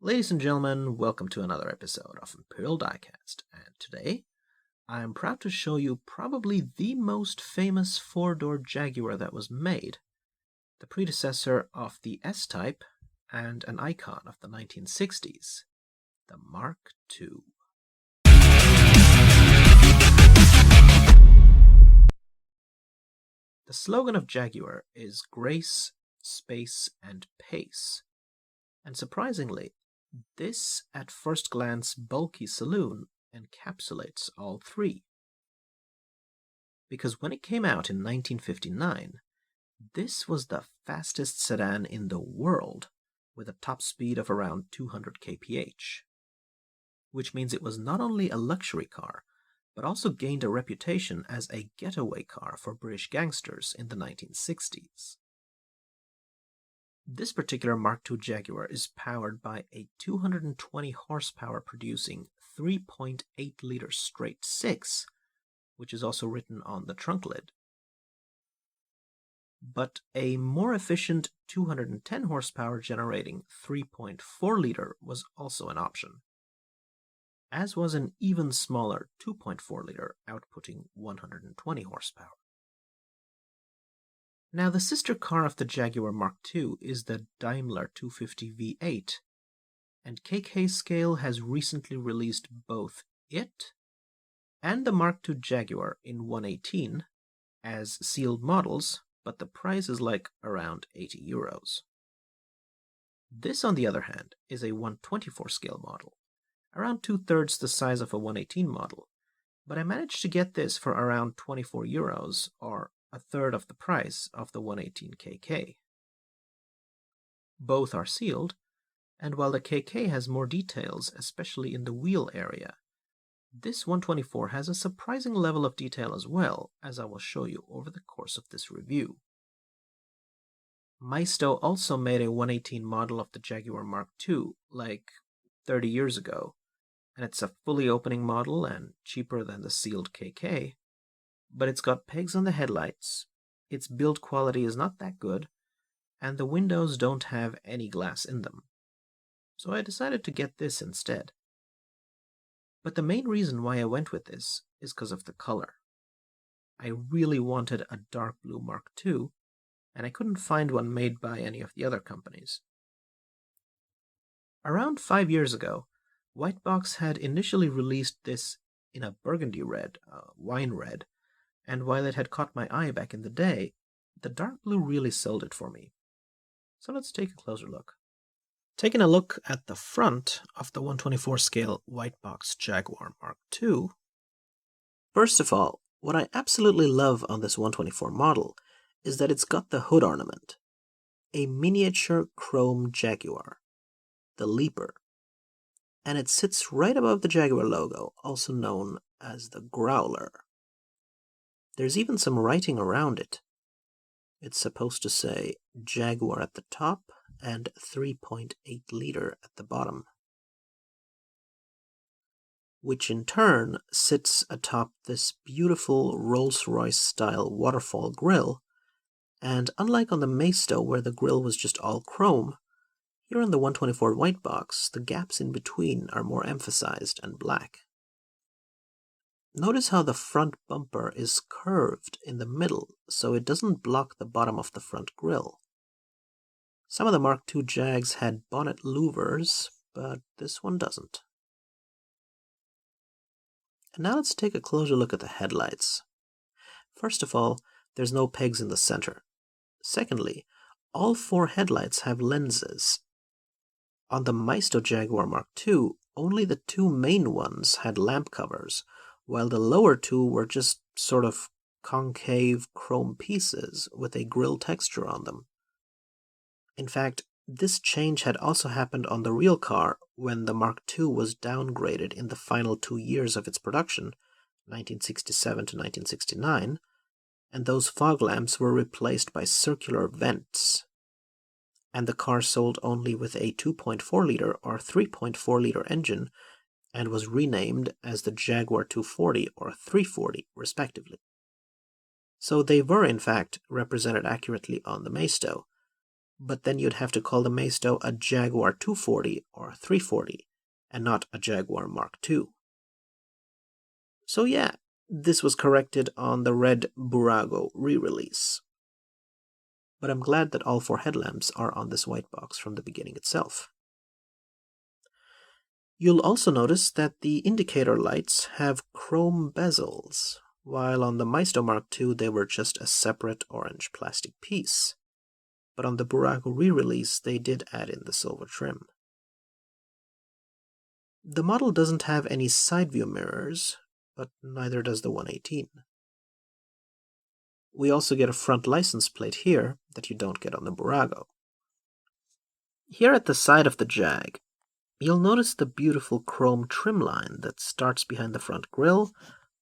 Ladies and gentlemen, welcome to another episode of Imperial Diecast, and today I am proud to show you probably the most famous four-door Jaguar that was made, the predecessor of the S-Type and an icon of the 1960s, the Mark II. The slogan of Jaguar is Grace, Space, and Pace, and surprisingly, this, at first glance, bulky saloon encapsulates all three. Because when it came out in 1959, this was the fastest sedan in the world, with a top speed of around 200 kph. Which means it was not only a luxury car, but also gained a reputation as a getaway car for British gangsters in the 1960s. This particular Mark II Jaguar is powered by a 220 horsepower producing 3.8-liter straight 6, which is also written on the trunk lid. But a more efficient 210 horsepower generating 3.4-liter was also an option, as was an even smaller 2.4-liter outputting 120 horsepower. Now, the sister car of the Jaguar Mark II is the Daimler 250 V8, and KK Scale has recently released both it and the Mark II Jaguar in 118 as sealed models, but the price is like around €80. This, on the other hand, is a 124 scale model, around 2/3 the size of a 118 model, but I managed to get this for around €24, or a third of the price of the 118 KK. Both are sealed, and while the KK has more details, especially in the wheel area, this 124 has a surprising level of detail as well, as I will show you over the course of this review. Maisto also made a 118 model of the Jaguar Mark II like 30 years ago, and it's a fully opening model and cheaper than the sealed KK, but it's got pegs on the headlights, its build quality is not that good, and the windows don't have any glass in them. So I decided to get this instead. But the main reason why I went with this is because of the color. I really wanted a dark blue Mark II, and I couldn't find one made by any of the other companies. Around 5 years ago, WhiteBox had initially released this in a burgundy red, wine red, and while it had caught my eye back in the day, the dark blue really sold it for me. So let's take a closer look. Taking a look at the front of the 124 scale WhiteBox Jaguar Mark II. First of all, what I absolutely love on this 124 model is that it's got the hood ornament, a miniature chrome Jaguar, the Leaper, and it sits right above the Jaguar logo, also known as the Growler. There's even some writing around it. It's supposed to say Jaguar at the top and 3.8-liter at the bottom, which in turn sits atop this beautiful Rolls-Royce style waterfall grille, and unlike on the Maisto where the grille was just all chrome, here on the 124 WhiteBox the gaps in between are more emphasized and black. Notice how the front bumper is curved in the middle so it doesn't block the bottom of the front grille. Some of the Mark II Jags had bonnet louvers, but this one doesn't. And now let's take a closer look at the headlights. First of all, there's no pegs in the center. Secondly, all four headlights have lenses. On the Maisto Jaguar Mark II, only the two main ones had lamp covers, while the lower two were just sort of concave chrome pieces with a grille texture on them. In fact, this change had also happened on the real car when the Mark II was downgraded in the final 2 years of its production, 1967 to 1969, and those fog lamps were replaced by circular vents. And the car sold only with a 2.4-liter or 3.4-liter engine and was renamed as the Jaguar 240 or 340, respectively. So they were, in fact, represented accurately on the Maisto, but then you'd have to call the Maisto a Jaguar 240 or 340, and not a Jaguar Mark II. So yeah, this was corrected on the red Bburago re-release. But I'm glad that all 4 headlamps are on this white box from the beginning itself. You'll also notice that the indicator lights have chrome bezels, while on the Maisto Mark II they were just a separate orange plastic piece. But on the Bburago re-release they did add in the silver trim. The model doesn't have any side view mirrors, but neither does the 118. We also get a front license plate here that you don't get on the Bburago. Here at the side of the Jag, you'll notice the beautiful chrome trim line that starts behind the front grille,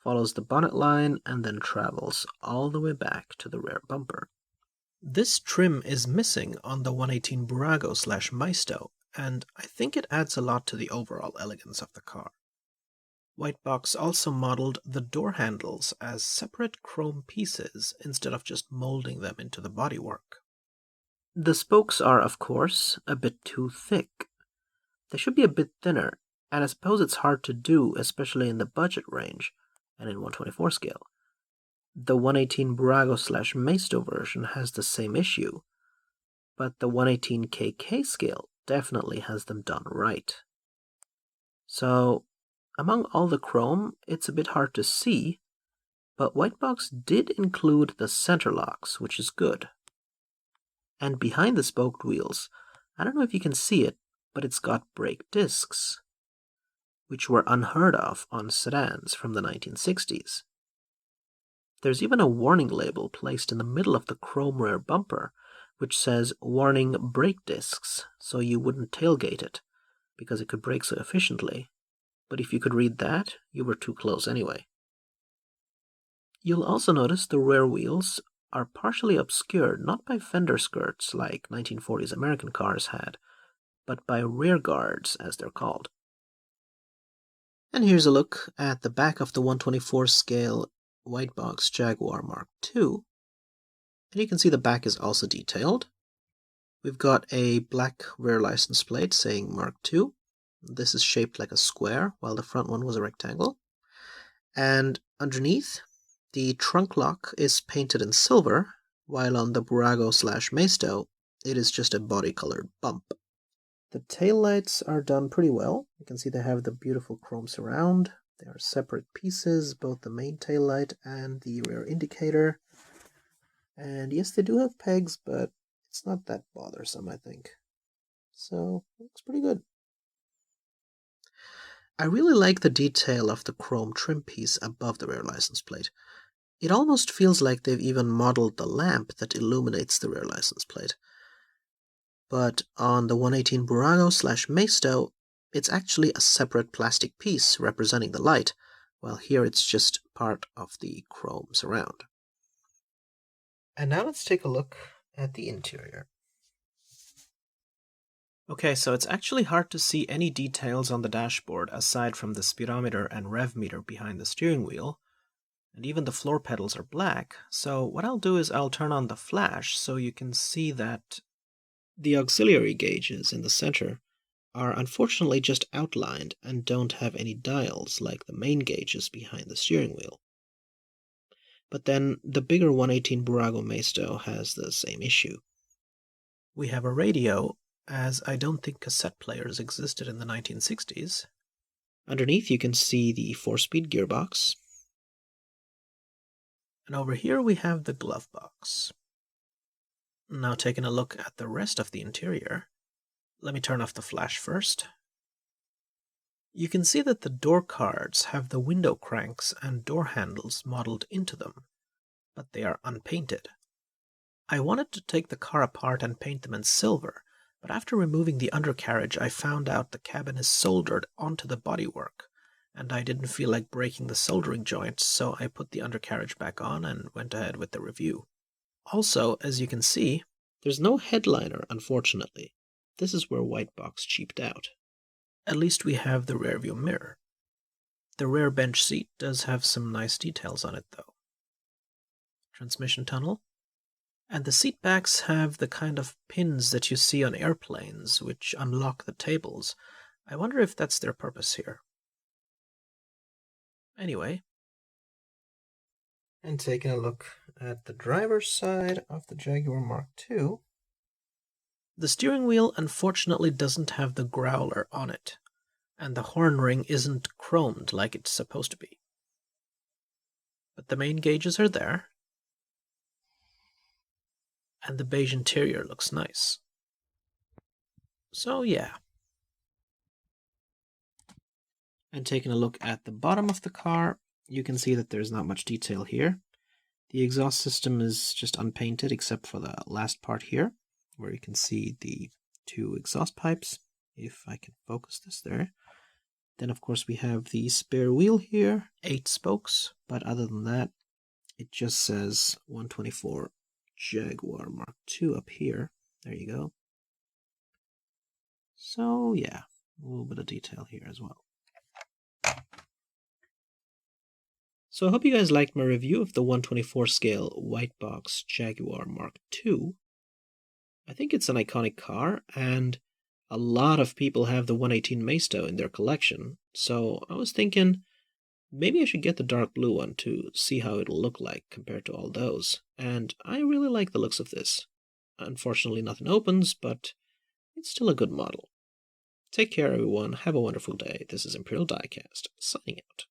follows the bonnet line, and then travels all the way back to the rear bumper. This trim is missing on the 118 Bburago/Maisto, and I think it adds a lot to the overall elegance of the car. WhiteBox also modeled the door handles as separate chrome pieces instead of just molding them into the bodywork. The spokes are, of course, a bit too thick. They should be a bit thinner, and I suppose it's hard to do, especially in the budget range and in 1/24 scale. The 118 Bburago/Maisto version has the same issue, but the 118 KK scale definitely has them done right. So, among all the chrome, it's a bit hard to see, but WhiteBox did include the centerlocks, which is good. And behind the spoked wheels, I don't know if you can see it, but it's got brake discs, which were unheard of on sedans from the 1960s. There's even a warning label placed in the middle of the chrome rear bumper, which says "Warning brake discs," so you wouldn't tailgate it, because it could brake so efficiently. But if you could read that, you were too close anyway. You'll also notice the rear wheels are partially obscured not by fender skirts like 1940s American cars had, but by rear guards, as they're called. And here's a look at the back of the 1/24 scale WhiteBox Jaguar Mark II. And you can see the back is also detailed. We've got a black rear license plate saying Mark II. This is shaped like a square, while the front one was a rectangle. And underneath, the trunk lock is painted in silver, while on the Bburago/Maisto, it is just a body-colored bump. The taillights are done pretty well. You can see they have the beautiful chrome surround. They are separate pieces, both the main taillight and the rear indicator. And yes, they do have pegs, but it's not that bothersome, I think. So, it looks pretty good. I really like the detail of the chrome trim piece above the rear license plate. It almost feels like they've even modeled the lamp that illuminates the rear license plate. But on the 118 Bburago/Maisto, it's actually a separate plastic piece representing the light, while here it's just part of the chrome surround. And now let's take a look at the interior. Okay, so it's actually hard to see any details on the dashboard aside from the speedometer and rev meter behind the steering wheel, and even the floor pedals are black, so what I'll do is I'll turn on the flash so you can see that the auxiliary gauges in the center are unfortunately just outlined and don't have any dials like the main gauges behind the steering wheel. But then the bigger 118 Bburago Maisto has the same issue. We have a radio, as I don't think cassette players existed in the 1960s. Underneath you can see the 4-speed gearbox. And over here we have the glove box. Now taking a look at the rest of the interior, let me turn off the flash first. You can see that the door cards have the window cranks and door handles modeled into them, but they are unpainted. I wanted to take the car apart and paint them in silver, but after removing the undercarriage I found out the cabin is soldered onto the bodywork, and I didn't feel like breaking the soldering joints, so I put the undercarriage back on and went ahead with the review. Also, as you can see, there's no headliner, unfortunately. This is where WhiteBox cheaped out. At least we have the rearview mirror. The rear bench seat does have some nice details on it, though. Transmission tunnel. And the seat backs have the kind of pins that you see on airplanes, which unlock the tables. I wonder if that's their purpose here. Anyway. And taking a look at the driver's side of the Jaguar Mark II. The steering wheel unfortunately doesn't have the growler on it, and the horn ring isn't chromed like it's supposed to be. But the main gauges are there, and the beige interior looks nice. So yeah. And taking a look at the bottom of the car, you can see that there's not much detail here. The exhaust system is just unpainted except for the last part here, where you can see the two exhaust pipes, if I can focus this there. Then of course we have the spare wheel here, 8 spokes, but other than that, it just says 124 Jaguar Mark II up here. There you go. So yeah, a little bit of detail here as well. So I hope you guys liked my review of the 124 scale WhiteBox Jaguar Mark II. I think it's an iconic car, and a lot of people have the 118 Maisto in their collection, so I was thinking maybe I should get the dark blue one to see how it'll look like compared to all those, and I really like the looks of this. Unfortunately nothing opens, but it's still a good model. Take care everyone, have a wonderful day. This is Imperial Diecast, signing out.